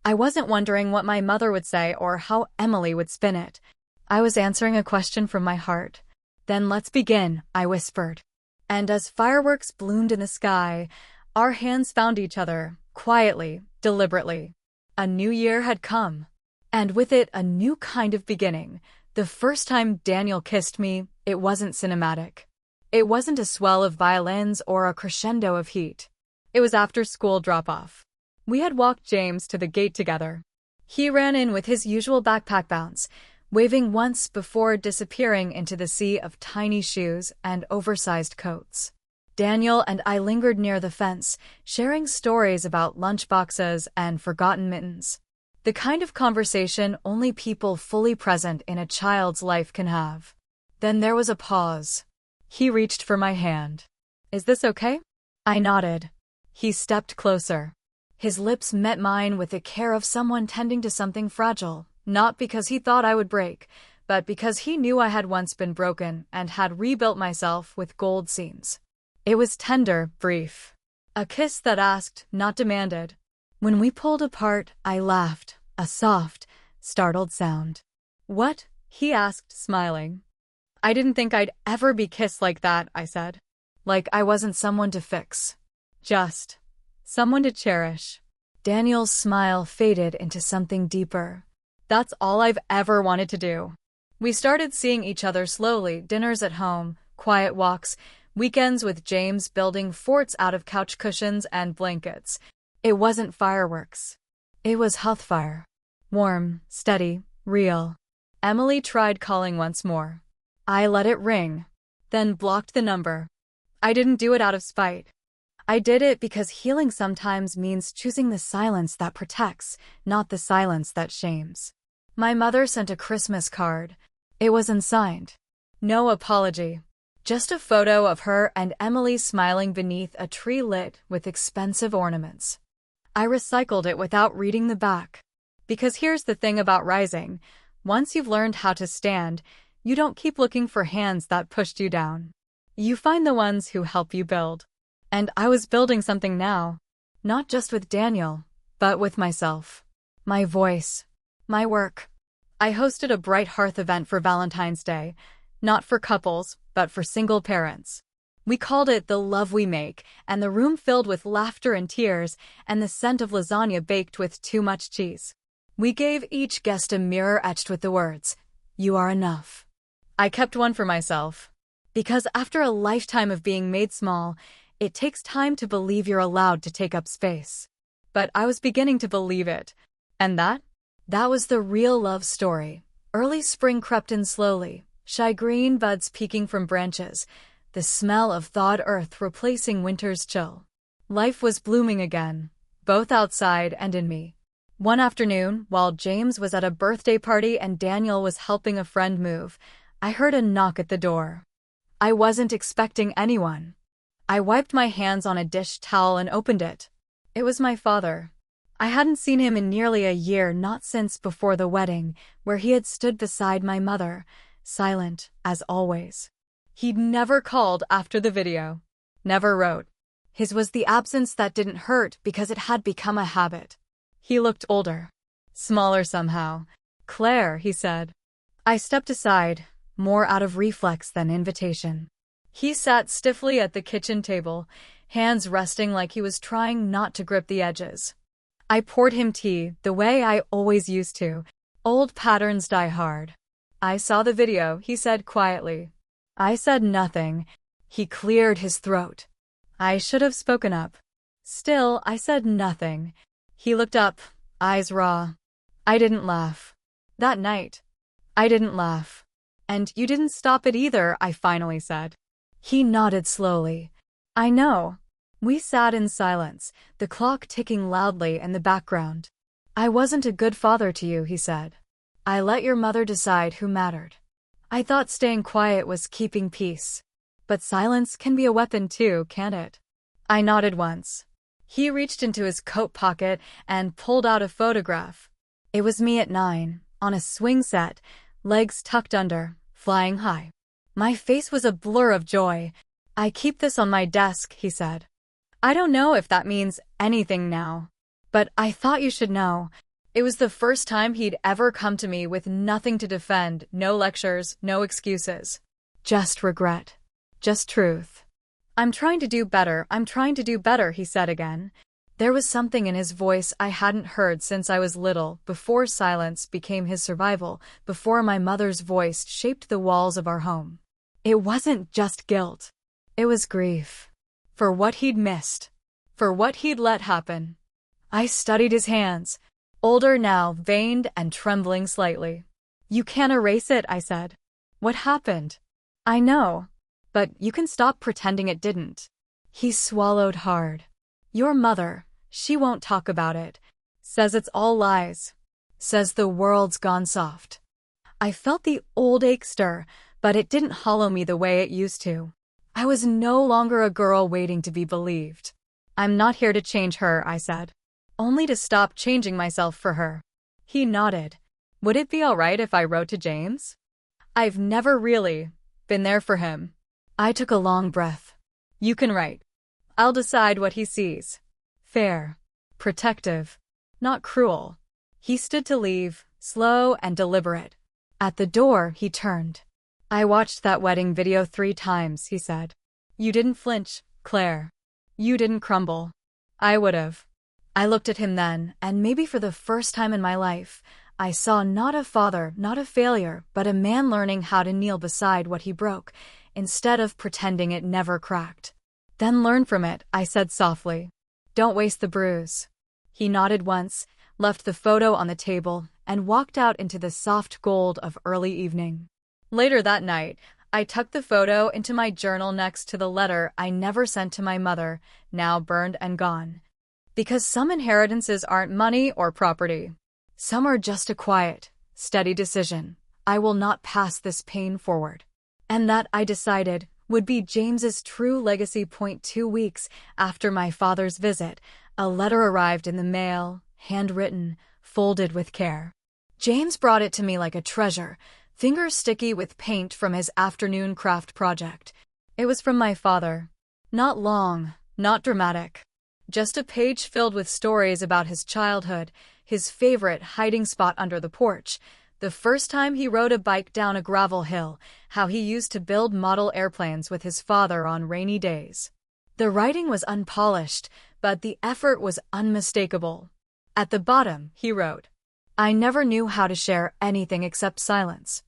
I wasn't wondering what my mother would say or how Emily would spin it. I was answering a question from my heart. Then let's begin, I whispered. And as fireworks bloomed in the sky, our hands found each other, quietly, deliberately. A new year had come. And with it, a new kind of beginning. The first time Daniel kissed me, it wasn't cinematic. It wasn't a swell of violins or a crescendo of heat. It was after school drop-off. We had walked James to the gate together. He ran in with his usual backpack bounce, waving once before disappearing into the sea of tiny shoes and oversized coats. Daniel and I lingered near the fence, sharing stories about lunchboxes and forgotten mittens. The kind of conversation only people fully present in a child's life can have. Then there was a pause. He reached for my hand. Is this okay? I nodded. He stepped closer. His lips met mine with the care of someone tending to something fragile, not because he thought I would break, but because he knew I had once been broken and had rebuilt myself with gold seams. It was tender, brief. A kiss that asked, not demanded. When we pulled apart, I laughed, a soft, startled sound. What? He asked, smiling. I didn't think I'd ever be kissed like that, I said. Like I wasn't someone to fix. Just someone to cherish. Daniel's smile faded into something deeper. That's all I've ever wanted to do. We started seeing each other slowly, dinners at home, quiet walks, weekends with James building forts out of couch cushions and blankets. It wasn't fireworks. It was hearthfire. Warm, steady, real. Emily tried calling once more. I let it ring. then blocked the number. I didn't do it out of spite. I did it because healing sometimes means choosing the silence that protects, not the silence that shames. My mother sent a Christmas card. It was unsigned. No apology. Just a photo of her and Emily smiling beneath a tree lit with expensive ornaments. I recycled it without reading the back. Because here's the thing about rising. Once you've learned how to stand, you don't keep looking for hands that pushed you down. You find the ones who help you build. And I was building something now. Not just with Daniel, but with myself. My voice. My work. I hosted a Bright Hearth event for Valentine's Day. Not for couples, but for single parents. We called it The Love We Make, and the room filled with laughter and tears, and the scent of lasagna baked with too much cheese. We gave each guest a mirror etched with the words, "You are enough." I kept one for myself. Because after a lifetime of being made small, it takes time to believe you're allowed to take up space. But I was beginning to believe it. And that was the real love story. Early spring crept in slowly, shy green buds peeking from branches, the smell of thawed earth replacing winter's chill. Life was blooming again, both outside and in me. One afternoon, while James was at a birthday party and Daniel was helping a friend move, I heard a knock at the door. I wasn't expecting anyone. I wiped my hands on a dish towel and opened it. It was my father. I hadn't seen him in nearly a year, not since before the wedding, where he had stood beside my mother, silent, as always. He'd never called after the video. Never wrote. His was the absence that didn't hurt because it had become a habit. He looked older. Smaller somehow. "Claire," he said. I stepped aside, more out of reflex than invitation. He sat stiffly at the kitchen table, hands resting like he was trying not to grip the edges. I poured him tea, the way I always used to. Old patterns die hard. "I saw the video," he said quietly. I said nothing. He cleared his throat. I should have spoken up. Still, I said nothing. He looked up, eyes raw. I didn't laugh. That night. I didn't laugh. "And you didn't stop it either," I finally said. He nodded slowly. "I know." We sat in silence, the clock ticking loudly in the background. "I wasn't a good father to you," he said. "I let your mother decide who mattered. I thought staying quiet was keeping peace. But silence can be a weapon too, can't it?" I nodded once. He reached into his coat pocket and pulled out a photograph. It was me at 9, on a swing set, legs tucked under, flying high. My face was a blur of joy. "I keep this on my desk," he said. I don't know if that means anything now. But I thought you should know. It was the first time he'd ever come to me with nothing to defend, no lectures, no excuses. Just regret. Just truth. I'm trying to do better, he said again. There was something in his voice I hadn't heard since I was little, before silence became his survival, before my mother's voice shaped the walls of our home. It wasn't just guilt. It was grief. For what he'd missed. For what he'd let happen. I studied his hands. Older now, veined and trembling slightly. "You can't erase it," I said. "What happened?" "I know. But you can stop pretending it didn't." He swallowed hard. "Your mother, she won't talk about it. Says it's all lies. Says the world's gone soft." I felt the old ache stir, but it didn't hollow me the way it used to. I was no longer a girl waiting to be believed. "I'm not here to change her," I said. "Only to stop changing myself for her." He nodded. "Would it be all right if I wrote to James?" I've never really been there for him. I took a long breath. "You can write. I'll decide what he sees. Fair. Protective. Not cruel." He stood to leave, slow and deliberate. At the door, he turned. "I watched that wedding video 3 times, he said. "You didn't flinch, Claire. You didn't crumble. I would've." I looked at him then, and maybe for the first time in my life, I saw not a father, not a failure, but a man learning how to kneel beside what he broke, instead of pretending it never cracked. "Then learn from it," I said softly. "Don't waste the bruise." He nodded once, left the photo on the table, and walked out into the soft gold of early evening. Later that night, I tucked the photo into my journal next to the letter I never sent to my mother, now burned and gone. Because some inheritances aren't money or property. Some are just a quiet, steady decision. I will not pass this pain forward. And that, I decided, would be James's true legacy. 2 weeks after my father's visit, a letter arrived in the mail, handwritten, folded with care. James brought it to me like a treasure, fingers sticky with paint from his afternoon craft project. It was from my father. Not long, not dramatic. Just a page filled with stories about his childhood, his favorite hiding spot under the porch, the first time he rode a bike down a gravel hill, how he used to build model airplanes with his father on rainy days. The writing was unpolished, but the effort was unmistakable. At the bottom, he wrote, "I never knew how to share anything except silence.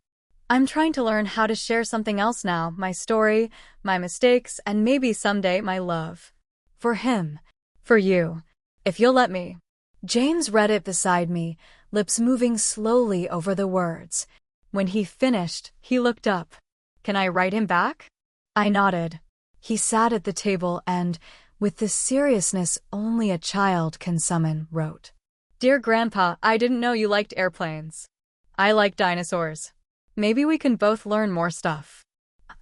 I'm trying to learn how to share something else now, my story, my mistakes, and maybe someday my love. For him. For you. If you'll let me." James read it beside me, lips moving slowly over the words. When he finished, he looked up. "Can I write him back?" I nodded. He sat at the table and, with the seriousness only a child can summon, wrote, "Dear Grandpa, I didn't know you liked airplanes. I like dinosaurs. Maybe we can both learn more stuff.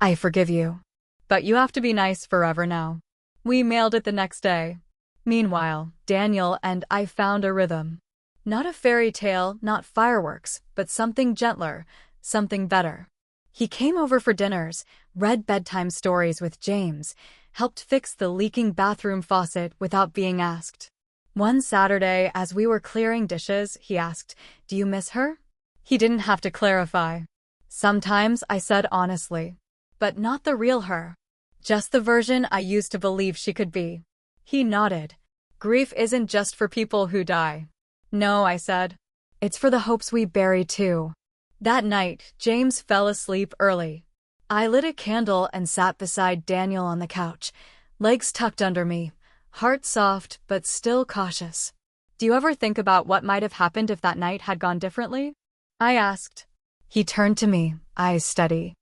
I forgive you. But you have to be nice forever now." We mailed it the next day. Meanwhile, Daniel and I found a rhythm. Not a fairy tale, not fireworks, but something gentler, something better. He came over for dinners, read bedtime stories with James, helped fix the leaking bathroom faucet without being asked. One Saturday, as we were clearing dishes, he asked, "Do you miss her?" He didn't have to clarify. "Sometimes," I said honestly. "But not the real her. Just the version I used to believe she could be." He nodded. "Grief isn't just for people who die." "No," I said. "It's for the hopes we bury too." That night, James fell asleep early. I lit a candle and sat beside Daniel on the couch, legs tucked under me, heart soft but still cautious. "Do you ever think about what might have happened if that night had gone differently?" I asked. He turned to me, eyes steady.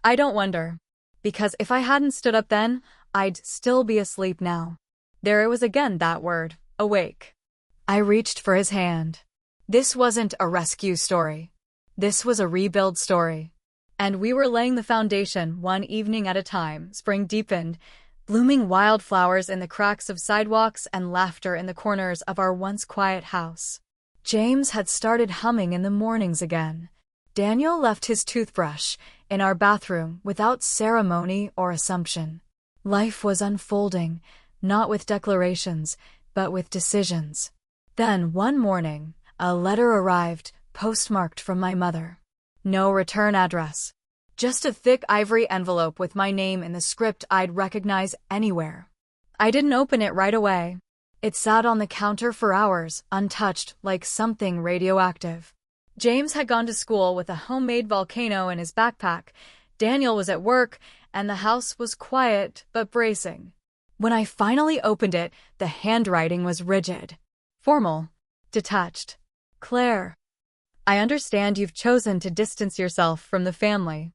"I don't wonder. Because if I hadn't stood up then, I'd still be asleep now." There it was again, that word, awake. I reached for his hand. This wasn't a rescue story. This was a rebuild story. And we were laying the foundation one evening at a time. Spring deepened, blooming wildflowers in the cracks of sidewalks and laughter in the corners of our once quiet house. James had started humming in the mornings again. Daniel left his toothbrush in our bathroom without ceremony or assumption. Life was unfolding, not with declarations, but with decisions. Then, one morning, a letter arrived, postmarked from my mother. No return address. Just a thick ivory envelope with my name in the script I'd recognize anywhere. I didn't open it right away. It sat on the counter for hours, untouched, like something radioactive. James had gone to school with a homemade volcano in his backpack. Daniel was at work, and the house was quiet but bracing. When I finally opened it, the handwriting was rigid. Formal. Detached. "Claire, I understand you've chosen to distance yourself from the family.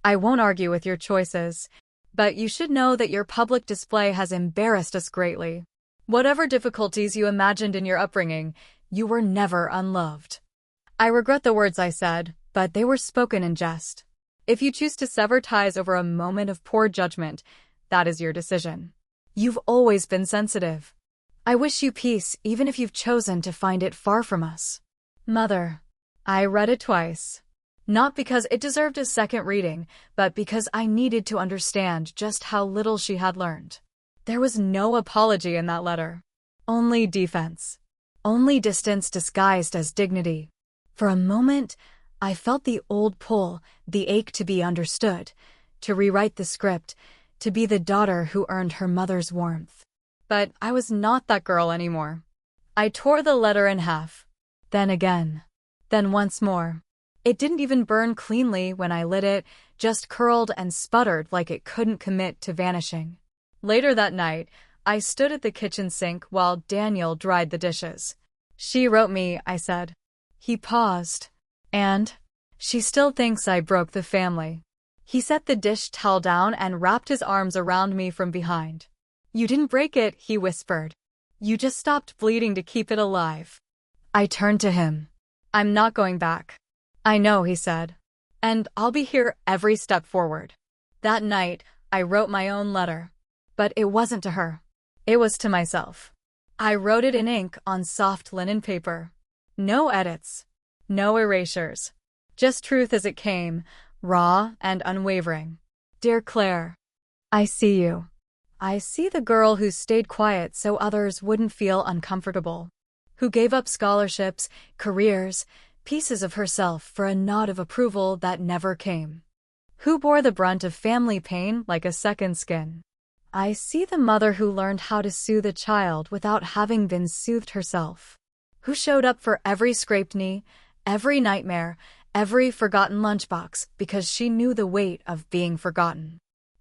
I won't argue with your choices, but you should know that your public display has embarrassed us greatly. Whatever difficulties you imagined in your upbringing, you were never unloved." I regret the words I said, but they were spoken in jest. If you choose to sever ties over a moment of poor judgment, that is your decision. You've always been sensitive. I wish you peace, even if you've chosen to find it far from us. Mother. I read it twice. Not because it deserved a second reading, but because I needed to understand just how little she had learned. There was no apology in that letter. Only defense. Only distance disguised as dignity. For a moment, I felt the old pull, the ache to be understood, to rewrite the script, to be the daughter who earned her mother's warmth. But I was not that girl anymore. I tore the letter in half. Then again. Then once more. It didn't even burn cleanly when I lit it, just curled and sputtered like it couldn't commit to vanishing. Later that night, I stood at the kitchen sink while Daniel dried the dishes. "She wrote me," I said. He paused. "And? She still thinks I broke the family." He set the dish towel down and wrapped his arms around me from behind. "You didn't break it," he whispered. "You just stopped bleeding to keep it alive." I turned to him. "I'm not going back." "I know," he said. "And I'll be here every step forward." That night, I wrote my own letter. But it wasn't to her. It was to myself. I wrote it in ink on soft linen paper. No edits. No erasures. Just truth as it came, raw and unwavering. Dear Claire, I see you. I see the girl who stayed quiet so others wouldn't feel uncomfortable. Who gave up scholarships, careers, pieces of herself for a nod of approval that never came. Who bore the brunt of family pain like a second skin. I see the mother who learned how to soothe a child without having been soothed herself. Who showed up for every scraped knee, every nightmare, every forgotten lunchbox because she knew the weight of being forgotten.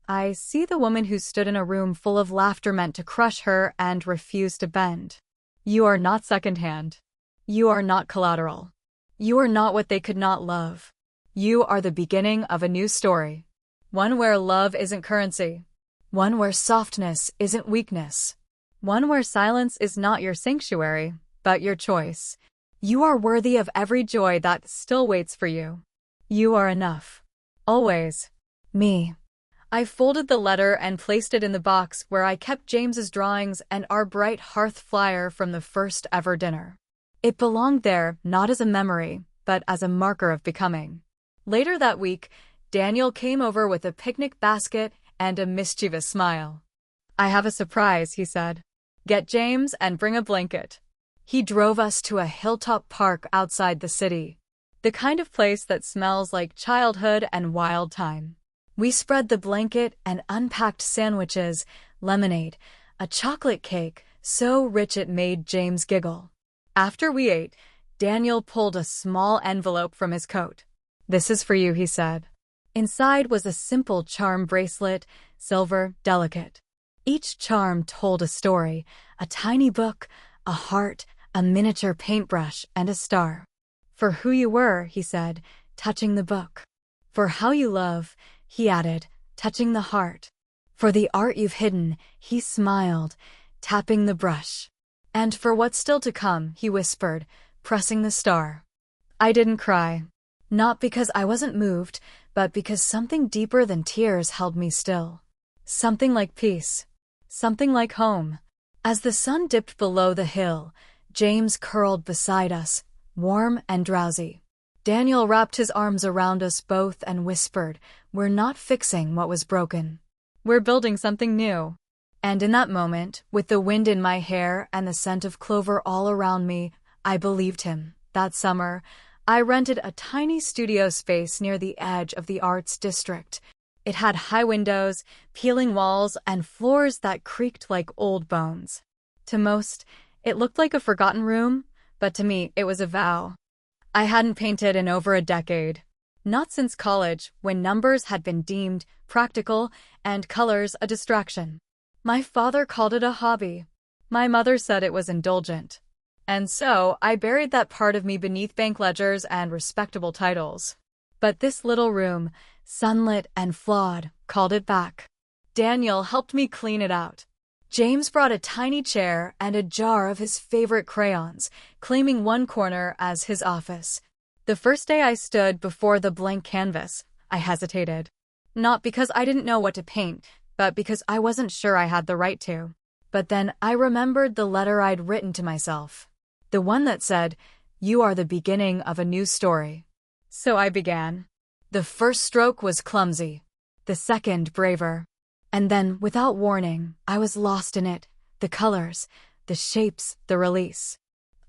I see the woman who stood in a room full of laughter meant to crush her and refused to bend. You are not secondhand. You are not collateral. You are not what they could not love. You are the beginning of a new story. One where love isn't currency. One where softness isn't weakness. One where silence is not your sanctuary, but your choice. You are worthy of every joy that still waits for you. You are enough. Always. Me. I folded the letter and placed it in the box where I kept James's drawings and our bright hearth flyer from the first ever dinner. It belonged there not as a memory, but as a marker of becoming. Later that week, Daniel came over with a picnic basket and a mischievous smile. "I have a surprise," he said. "Get James and bring a blanket." He drove us to a hilltop park outside the city. The kind of place that smells like childhood and wild time. We spread the blanket and unpacked sandwiches, lemonade, a chocolate cake so rich it made James giggle. After we ate, Daniel pulled a small envelope from his coat. "This is for you," he said. Inside was a simple charm bracelet, silver, delicate. Each charm told a story, a tiny book, a heart, a miniature paintbrush, and a star. "For who you were," he said, touching the book. "For how you love," he added, touching the heart. "For the art you've hidden," he smiled, tapping the brush. "And for what's still to come," he whispered, pressing the star. I didn't cry. Not because I wasn't moved, but because something deeper than tears held me still. Something like peace. Something like home. As the sun dipped below the hill, James curled beside us, warm and drowsy. Daniel wrapped his arms around us both and whispered, "We're not fixing what was broken. We're building something new." And in that moment, with the wind in my hair and the scent of clover all around me, I believed him. That summer, I rented a tiny studio space near the edge of the arts district. It had high windows, peeling walls, and floors that creaked like old bones. To most, it looked like a forgotten room, but to me, it was a vow. I hadn't painted in over a decade. Not since college, when numbers had been deemed practical and colors a distraction. My father called it a hobby. My mother said it was indulgent. And so, I buried that part of me beneath bank ledgers and respectable titles. But this little room, sunlit and flawed, called it back. Daniel helped me clean it out. James brought a tiny chair and a jar of his favorite crayons, claiming one corner as his office. The first day I stood before the blank canvas, I hesitated. Not because I didn't know what to paint, but because I wasn't sure I had the right to. But then I remembered the letter I'd written to myself. The one that said, "You are the beginning of a new story." So I began. The first stroke was clumsy. The second, braver. And then, without warning, I was lost in it. The colors, the shapes, the release.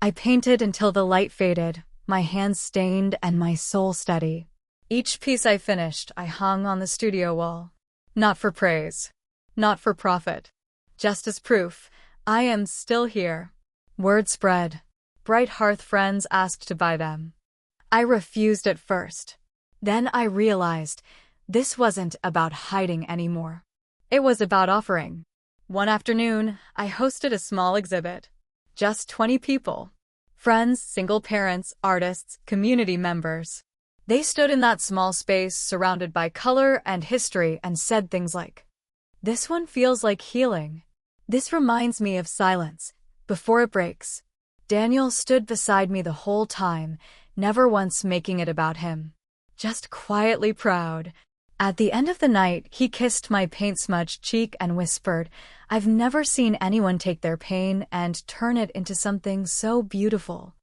I painted until the light faded, my hands stained and my soul steady. Each piece I finished, I hung on the studio wall. Not for praise. Not for profit. Just as proof, I am still here. Word spread. Bright hearth friends asked to buy them. I refused at first. Then I realized this wasn't about hiding anymore. It was about offering. One afternoon, I hosted a small exhibit. Just 20 people. Friends, single parents, artists, community members. They stood in that small space surrounded by color and history and said things like, "This one feels like healing. This reminds me of silence before it breaks." Daniel stood beside me the whole time, never once making it about him. Just quietly proud. At the end of the night, he kissed my paint-smudged cheek and whispered, "I've never seen anyone take their pain and turn it into something so beautiful."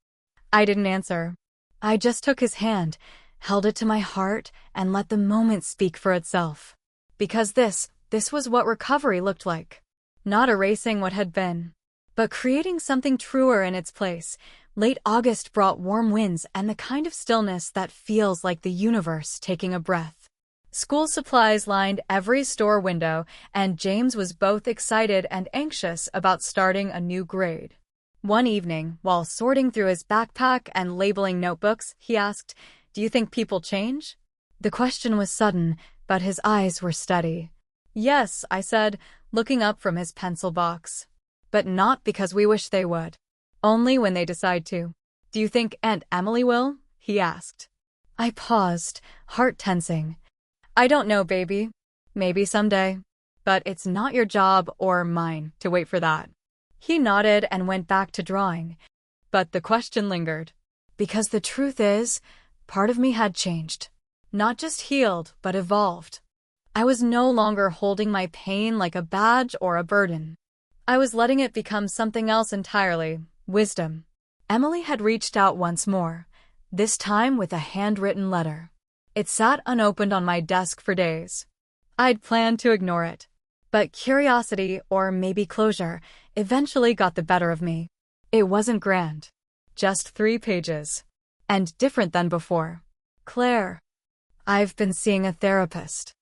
I didn't answer. I just took his hand, held it to my heart, and let the moment speak for itself. Because this was what recovery looked like. Not erasing what had been, but creating something truer in its place. Late August brought warm winds and the kind of stillness that feels like the universe taking a breath. School supplies lined every store window, and James was both excited and anxious about starting a new grade. One evening, while sorting through his backpack and labeling notebooks, he asked, "Do you think people change?" The question was sudden, but his eyes were steady. "Yes," I said, looking up from his pencil box. "But not because we wish they would. Only when they decide to." "Do you think Aunt Emily will?" he asked. I paused, heart tensing. "I don't know, baby. Maybe someday. But it's not your job or mine to wait for that." He nodded and went back to drawing. But the question lingered. Because the truth is, part of me had changed. Not just healed, but evolved. I was no longer holding my pain like a badge or a burden. I was letting it become something else entirely. Wisdom. Emily had reached out once more, this time with a handwritten letter. It sat unopened on my desk for days. I'd planned to ignore it. But curiosity, or maybe closure, eventually got the better of me. It wasn't grand. Just 3 pages. And different than before. "Claire, I've been seeing a therapist.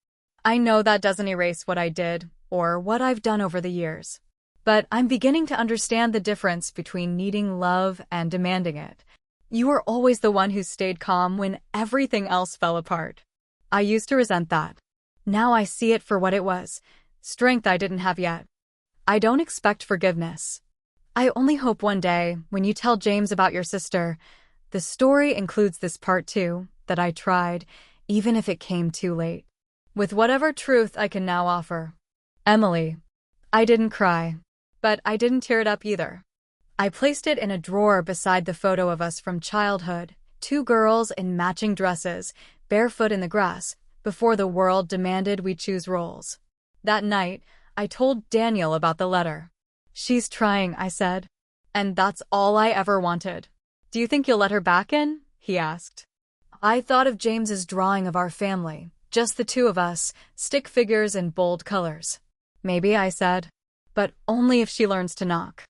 I know that doesn't erase what I did, or what I've done over the years. But I'm beginning to understand the difference between needing love and demanding it. You were always the one who stayed calm when everything else fell apart. I used to resent that. Now I see it for what it was, strength I didn't have yet. I don't expect forgiveness. I only hope one day, when you tell James about your sister, the story includes this part too, that I tried, even if it came too late. With whatever truth I can now offer." Emily. I didn't cry. But I didn't tear it up either. I placed it in a drawer beside the photo of us from childhood, 2 girls in matching dresses, barefoot in the grass, before the world demanded we choose roles. That night, I told Daniel about the letter. "She's trying," I said. "And that's all I ever wanted." "Do you think you'll let her back in?" he asked. I thought of James's drawing of our family, just the 2 of us, stick figures in bold colors. "Maybe," I said. "But only if she learns to knock."